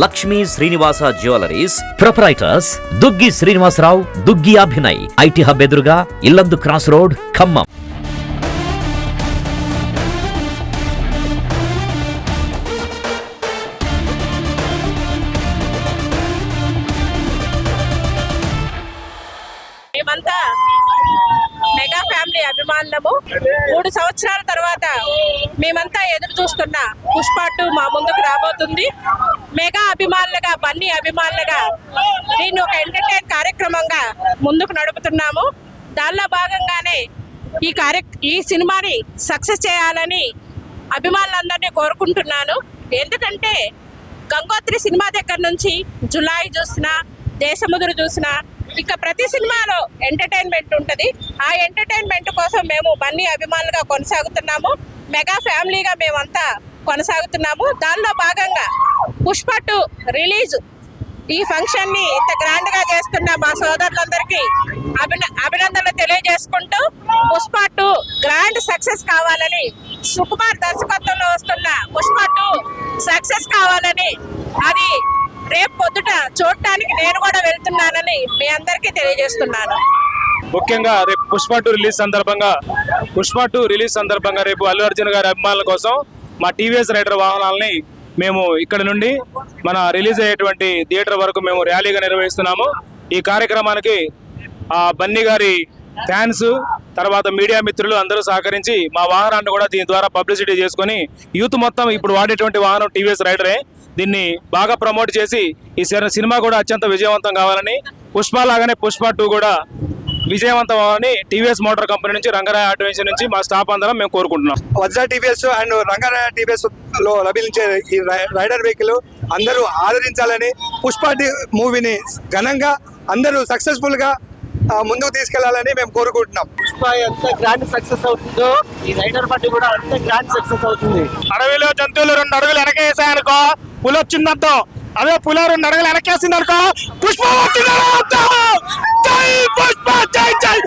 Lakshmi Srinivasa jewelleries proprietors Duggi Srinivasarao, Duggi Abhinay, IT hub ఎదురుగా Yellandu cross road, Khammam. మేమంతా mega family అభిమానులము. 3 సంవత్సరాల తర్వాత మేమంతా ఎదురు చూస్తున్న పుష్ప 2 మా ముందుకు రాబోతుంది. మెగా అభిమానులుగా, బన్నీ అభిమానులుగా దీన్ని ఒక ఎంటర్టైన్ కార్యక్రమంగా ముందుకు నడుపుతున్నాము. దానిలో భాగంగానే ఈ సినిమాని సక్సెస్ చేయాలని అభిమానులందరినీ కోరుకుంటున్నాను. ఎందుకంటే గంగోత్రి సినిమా దగ్గర నుంచి జులాయి చూసినా, దేశముదురు చూసినా, ఇక ప్రతి సినిమాలో ఎంటర్టైన్మెంట్ ఉంటుంది. ఆ ఎంటర్టైన్మెంట్ కోసం మేము బన్నీ అభిమానులుగా కొనసాగుతున్నాము. మెగా ఫ్యామిలీగా మేమంతా కొనసాగుతున్నాము. దానిలో భాగంగా పుష్ప 2 రిలీజ్ ఈ ఫంక్షన్ని ఇంత గ్రాండ్ గా చేస్తున్న మా సోదరులందరికీ అభినందనలు తెలియజేసుకుంటూ పుష్ప 2 గ్రాండ్ సక్సెస్ కావాలని, సుకుమార్ దర్శకత్వంలో వస్తున్న పుష్ప 2 సక్సెస్ కావాలని, అది రేపు పొద్దుట చూడటానికి నేను కూడా వెళ్తున్నానని మీ అందరికీ తెలియజేస్తున్నాను. ముఖ్యంగా రేపు పుష్ప 2 రిలీజ్ సందర్భంగా రేపు అల్లు అర్జున్ గారి అభిమానుల కోసం మా టీవీఎస్ రైడర్ వాహనాలని మేము ఇక్కడ నుండి మన రిలీజ్ అయ్యేటువంటి థియేటర్ వరకు మేము ర్యాలీగా నిర్వహిస్తున్నాము. ఈ కార్యక్రమానికి బన్నీ గారి ఫ్యాన్స్, తర్వాత మీడియా మిత్రులు అందరూ సహకరించి మా వాహనాన్ని కూడా దీని ద్వారా పబ్లిసిటీ చేసుకొని యూత్ మొత్తం ఇప్పుడు వాడేటువంటి వాహనం టీవీఎస్ రైడరే, దీన్ని బాగా ప్రమోట్ చేసి ఈ సినిమా కూడా అత్యంత విజయవంతం కావాలని, పుష్ప లాగానే పుష్ప 2 కూడా విజయవంతం అవ్వాలని టీవీఎస్ మోటార్ కంపెనీ నుంచి, రంగరాయ ఆటోమేషన్ నుంచి మా స్టాఫ్ అందరం మేము కోరుకుంటున్నాం. Vajra TVS and Rangaraya TVS లో లభించే ఈ రైడర్ వెహికల్ అందరూ ఆదరించాలని, పుష్ప మూవీని ఘనంగా అందరూ సక్సెస్ఫుల్ గా ముందుకు తీసుకెళ్లాలని మేము కోరుకుంటున్నాం. పుష్ప ఎంత గ్రాండ్ సక్సెస్ అవుతుందో ఈ రైడర్ బండి కూడా అంత గ్రాండ్ సక్సెస్ అవుతుంది. అడవిలో జంతువులు 2 అడుగులు వెనకేసాయనుకో పులి వచ్చిందంతో, అదే పులి 2 అడుగులు వెనకేసింది అనుకో పుష్ప వచ్చిందో. జై పుష్ప, జై జై.